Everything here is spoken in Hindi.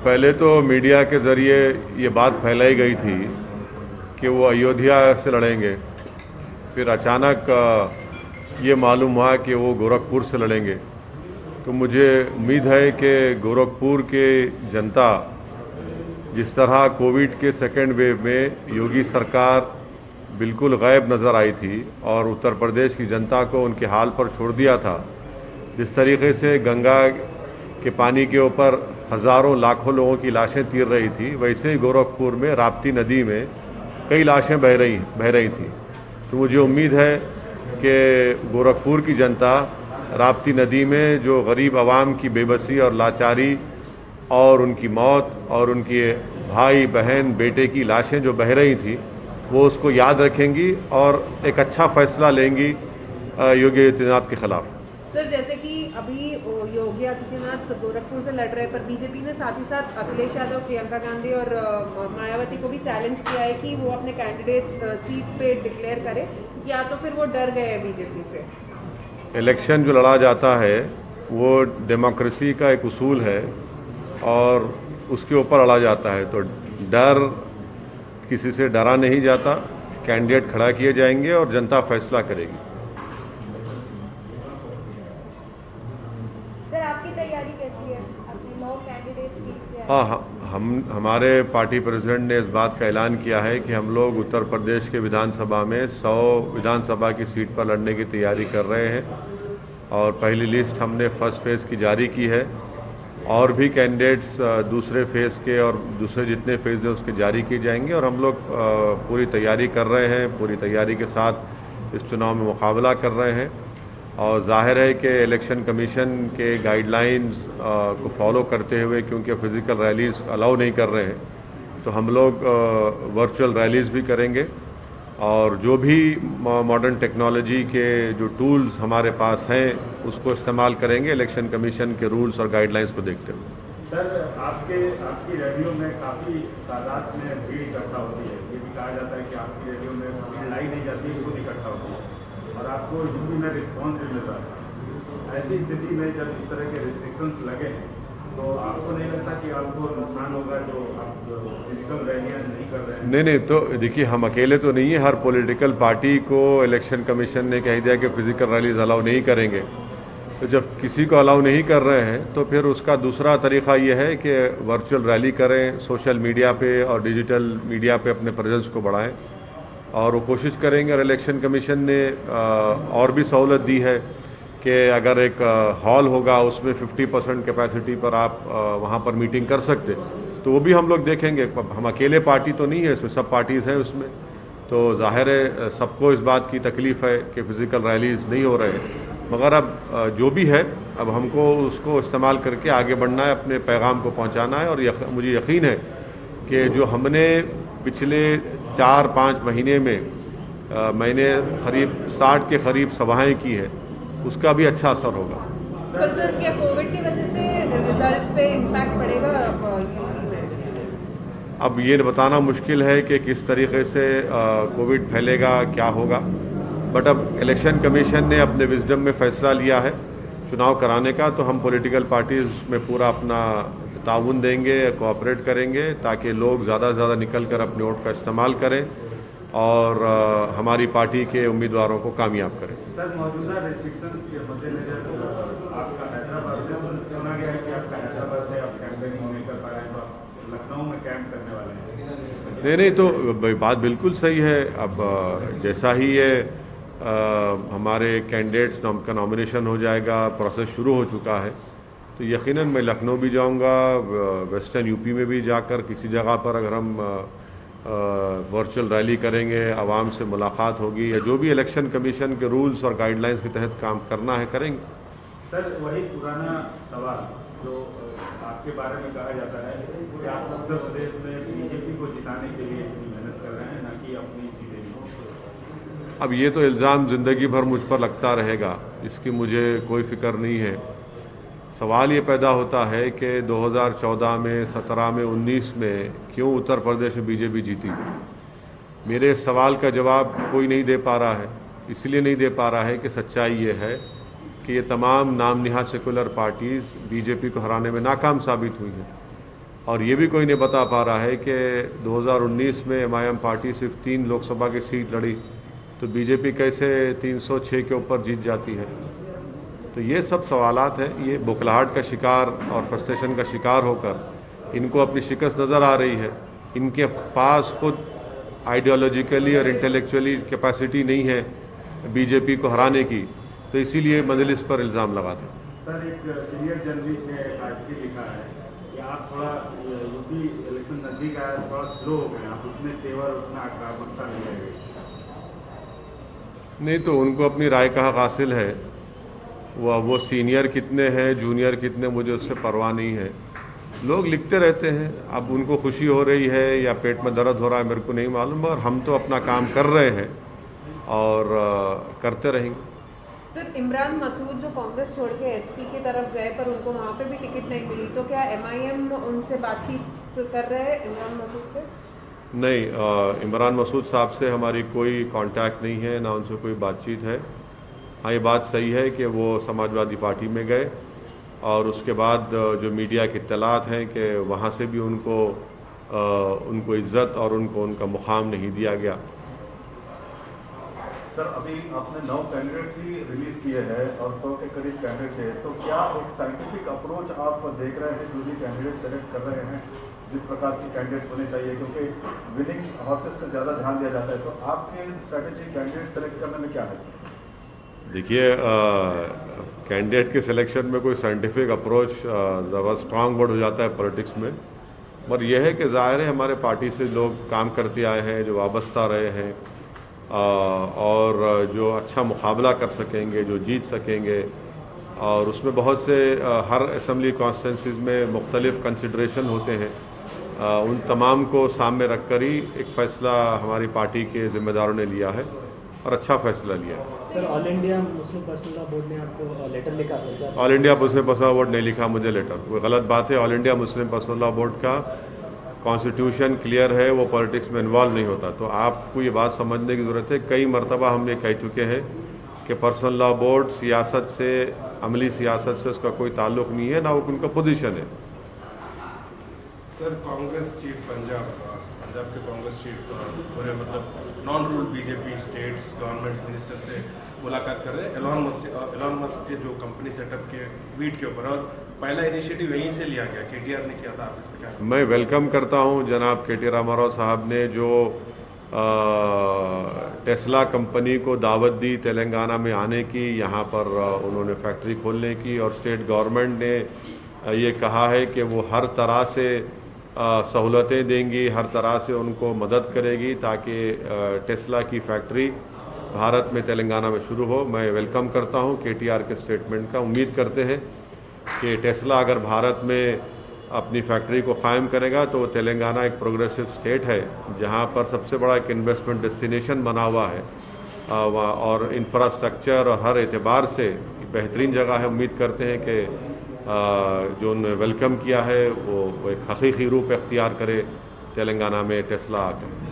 पहले तो मीडिया के ज़रिए ये बात फैलाई गई थी कि वो अयोध्या से लड़ेंगे। फिर अचानक ये मालूम हुआ कि वो गोरखपुर से लड़ेंगे। तो मुझे उम्मीद है कि गोरखपुर के जनता जिस तरह कोविड के सेकेंड वेव में योगी सरकार बिल्कुल गायब नज़र आई थी और उत्तर प्रदेश की जनता को उनके हाल पर छोड़ दिया था, जिस तरीके से गंगा के पानी के ऊपर हज़ारों लाखों लोगों की लाशें तीर रही थी, वैसे ही गोरखपुर में राप्ती नदी में कई लाशें बह रही थी। तो मुझे उम्मीद है कि गोरखपुर की जनता राप्ती नदी में जो गरीब आवाम की बेबसी और लाचारी और उनकी मौत और उनके भाई बहन बेटे की लाशें जो बह रही थी, वो उसको याद रखेंगी और एक अच्छा फैसला लेंगी योगी आदित्यनाथ के खिलाफ। सर, जैसे कि अभी योगी आदित्यनाथ गोरखपुर से लड़ रहे हैं, पर बीजेपी ने साथ ही साथ अखिलेश यादव, प्रियंका गांधी और मायावती को भी चैलेंज किया है कि वो अपने कैंडिडेट्स सीट पे डिक्लेयर करें, या तो फिर वो डर गए हैं बीजेपी से। इलेक्शन जो लड़ा जाता है वो डेमोक्रेसी का एक उसूल है और उसके ऊपर लड़ा जाता है। तो डर, किसी से डरा नहीं जाता। कैंडिडेट खड़ा किए जाएंगे और जनता फैसला करेगी। सर, आपकी तैयारी कैसी है अपने 9 कैंडिडेट्स की? हाँ, हमारे पार्टी प्रेसिडेंट ने इस बात का ऐलान किया है कि हम लोग उत्तर प्रदेश के विधानसभा में 100 विधानसभा की सीट पर लड़ने की तैयारी कर रहे हैं और पहली लिस्ट हमने फर्स्ट फेज़ की जारी की है और भी कैंडिडेट्स दूसरे फेज़ के और दूसरे जितने फेज़ हैं उसके जारी किए जाएंगे और हम लोग पूरी तैयारी कर रहे हैं। पूरी तैयारी के साथ इस चुनाव में मुकाबला कर रहे हैं और जाहिर है कि इलेक्शन कमीशन के गाइडलाइंस को फॉलो करते हुए, क्योंकि फिज़िकल रैलीज अलाउ नहीं कर रहे हैं, तो हम लोग वर्चुअल रैलीज भी करेंगे और जो भी मॉडर्न टेक्नोलॉजी के जो टूल्स हमारे पास हैं उसको इस्तेमाल करेंगे इलेक्शन कमीशन के रूल्स और गाइडलाइंस को देखते हुए। सर, आपकी रैलियों में काफ़ी तादाद में भीड़ इकट्ठा होती है। ये भी कहा जाता है कि आपकी रैलियों में लड़ाई नहीं जाती है, खुद इकट्ठा होती है और आपको यूपी में रिस्पॉन्स भी मिल रहा है। ऐसी स्थिति में जब इस तरह के रिस्ट्रिक्शंस लगे हैं तो आपको नहीं लगता कि आपको नुकसान होगा जो आप फिजिकल रैलियां नहीं कर रहे हैं? नहीं, तो देखिए, हम अकेले तो नहीं है। हर पॉलिटिकल पार्टी को इलेक्शन कमीशन ने कह दिया कि फिजिकल रैलीज अलाउ नहीं करेंगे। तो जब किसी को अलाउ नहीं कर रहे हैं तो फिर उसका दूसरा तरीका ये है कि वर्चुअल रैली करें, सोशल मीडिया पे और डिजिटल मीडिया पे अपने प्रेजेंस को बढ़ाएं और वो कोशिश करेंगे। और इलेक्शन कमीशन ने और भी सहूलत दी है कि अगर एक हॉल होगा उसमें 50% कैपेसिटी पर आप वहाँ पर मीटिंग कर सकते, तो वो भी हम लोग देखेंगे। हम अकेले पार्टी तो नहीं है, इसमें सब पार्टीज़ हैं उसमें, तो जाहिर है सबको इस बात की तकलीफ़ है कि फ़िज़िकल रैलीज नहीं हो रहे हैं। मगर अब जो भी है, अब हमको उसको इस्तेमाल करके आगे बढ़ना है, अपने पैगाम को पहुँचाना है। और मुझे यकीन है कि जो हमने पिछले 4-5 महीने में मैंने करीब 60 के करीब सभाएँ की है, उसका भी अच्छा असर होगा। पर सर, क्या कोविड की वजह से रिजल्ट्स पे इम्पैक्ट पड़ेगा? अब ये बताना मुश्किल है कि किस तरीके से कोविड फैलेगा, क्या होगा। बट अब इलेक्शन कमीशन ने अपने विजडम में फैसला लिया है चुनाव कराने का, तो हम पॉलिटिकल पार्टीज में पूरा अपना ताउन देंगे, कोऑपरेट करेंगे ताकि लोग ज़्यादा से ज़्यादा निकल कर अपने वोट का इस्तेमाल करें और हमारी पार्टी के उम्मीदवारों को कामयाब करें। सर, मौजूदा रेस्ट्रिक्शंस के मद्देनजर आपका हैदराबाद से सुना गया है कि आपका हैदराबाद से आप कैंपेनिंग नहीं कर पा रहे हैं, तो आप लखनऊ में कैंप करने वाले हैं? नहीं, तो बात बिल्कुल सही है। अब जैसा ही ये हमारे कैंडिडेट्स का नॉमिनेशन हो जाएगा, प्रोसेस शुरू हो चुका है, तो यकीनन मैं लखनऊ भी जाऊंगा, वेस्टर्न यूपी में भी जाकर किसी जगह पर अगर हम वर्चुअल रैली करेंगे, आवाम से मुलाकात होगी या जो भी इलेक्शन कमीशन के रूल्स और गाइडलाइंस के तहत काम करना है करेंगे। सर, वही पुराना सवाल जो आपके बारे में कहा जाता है कि आप उत्तर प्रदेश में बीजेपी को जिताने के लिए मेहनत कर रहे हैं, ना कि अपनी सीटें। अब ये तो इल्ज़ाम ज़िंदगी भर मुझ पर लगता रहेगा, इसकी मुझे कोई फिक्र नहीं है। सवाल ये पैदा होता है कि 2014 में, 17 में, 19 में क्यों उत्तर प्रदेश में बीजेपी जीती। मेरे सवाल का जवाब कोई नहीं दे पा रहा है। इसलिए नहीं दे पा रहा है कि सच्चाई ये है कि ये तमाम नाम निहा सेकुलर पार्टीज़ बीजेपी को हराने में नाकाम साबित हुई हैं। और ये भी कोई नहीं बता पा रहा है कि 2019 में एमआईएम पार्टी सिर्फ 3 लोकसभा की सीट लड़ी तो बीजेपी कैसे 306 के ऊपर जीत जाती है। तो ये सब सवालात हैं। ये बुखलाहट का शिकार और फ्रस्ट्रेशन का शिकार होकर इनको अपनी शिकस्त नज़र आ रही है। इनके पास खुद आइडियोलॉजिकली और इंटेलेक्चुअली कैपेसिटी नहीं है बीजेपी को हराने की, तो इसीलिए मजलिस पर इल्ज़ाम लगाते हैं। सर, एक सीनियर जर्नलिस्ट ने एक आर्टिकल लिखा है कि आप थोड़ा यूपी इलेक्शन नजदीक आया, थोड़ा स्लो हो गए, आप उतने तेवर उतना आक्रामकता नहीं रह गई। नहीं तो उनको अपनी राय का हक हासिल है। वो सीनियर कितने हैं जूनियर कितने, मुझे उससे परवाह नहीं है। लोग लिखते रहते हैं, अब उनको खुशी हो रही है या पेट में दर्द हो रहा है मेरे को नहीं मालूम, और हम तो अपना काम कर रहे हैं और करते रहेंगे। सर, इमरान मसूद जो कांग्रेस छोड़ के एसपी की तरफ गए पर उनको वहाँ पे भी टिकट नहीं मिली, तो क्या एमआईएम उनसे बातचीत कर रहे हैं इमरान मसूद से? नहीं, इमरान मसूद साहब से हमारी कोई कांटेक्ट नहीं है, ना उनसे कोई बातचीत है। हाँ, ये बात सही है कि वो समाजवादी पार्टी में गए और उसके बाद जो मीडिया की इत्तलात हैं कि वहाँ से भी उनको इज्जत और उनका मुकाम नहीं दिया गया। सर, अभी आपने 9 कैंडिडेट्स ही रिलीज किए हैं और 100 के करीब कैंडिडेट्स हैं, तो क्या एक साइंटिफिक अप्रोच आप देख रहे हैं जो भी कैंडिडेट सेलेक्ट कर रहे हैं, जिस प्रकार के कैंडिडेट्स होने चाहिए, क्योंकि विनिंग हॉर्सेस पर ज़्यादा ध्यान दिया जाता है, तो आपके स्ट्रैटेजी कैंडिडेट सेलेक्ट करने में क्या है? देखिए, कैंडिडेट के सिलेक्शन में कोई साइंटिफिक अप्रोच ज़्यादा स्ट्रांग वर्ड हो जाता है पॉलिटिक्स में, पर यह है कि ज़ाहिर है हमारे पार्टी से लोग काम करते आए हैं, जो वाबस्ता रहे हैं और जो अच्छा मुकाबला कर सकेंगे, जो जीत सकेंगे, और उसमें बहुत से हर असम्बली कॉन्स्टिट्यूंसीज में मुख्तलिफ कंसिडरेशन होते हैं। उन तमाम को सामने रख कर ही एक फ़ैसला हमारी पार्टी के ज़िम्मेदारों ने लिया है और अच्छा फैसला लिया है। Sir, all India Muslim personal law board ने आपको लेटर लिखा sir? All India Muslim personal law board नहीं लिखा मुझे लेटर, वो गलत बात है। All India Muslim personal law board का कॉन्स्टिट्यूशन क्लियर है, वो पॉलिटिक्स में इन्वॉल्व नहीं होता। तो आपको ये बात समझने की ज़रूरत है, कई मरतबा हम ये कह चुके हैं कि पर्सनल लॉ बोर्ड सियासत से, अमली सियासत से उसका कोई ताल्लुक़ नहीं है, ना वो उनका पोजीशन है। सर, कांग्रेस चीफ पंजाब के कांग्रेस चीफ पूरे मतलब non rule BJP states governments minister से मुलाकात कर रहे हैं एलॉन मस्क के जो कंपनी सेटअप के ट्वीट के ऊपर, और पहला इनिशिएटिव यहीं से लिया गया, केटीआर ने किया था। आप इस पर क्या? मैं वेलकम करता हूं जनाब केटी रामाराव साहब ने जो टेस्ला कंपनी को दावत दी तेलंगाना में आने की, यहाँ पर उन्होंने फैक्ट्री खोलने की, और स्टेट गवर्नमेंट ने ये कहा है कि वो हर तरह से सहूलतें देंगी, हर तरह से उनको मदद करेगी ताकि टेस्ला की फैक्ट्री भारत में तेलंगाना में शुरू हो। मैं वेलकम करता हूं केटीआर के स्टेटमेंट का। उम्मीद करते हैं कि टेस्ला अगर भारत में अपनी फैक्ट्री को कायम करेगा तो तेलंगाना एक प्रोग्रेसिव स्टेट है जहां पर सबसे बड़ा एक इन्वेस्टमेंट डेस्टिनेशन बना हुआ है और इंफ्रास्ट्रक्चर और हर एतबार से बेहतरीन जगह है। उम्मीद करते हैं कि जो उन्होंने वेलकम किया है वो एक हकीकी रूप इख्तियार करे तेलंगाना में टेस्ला आकर।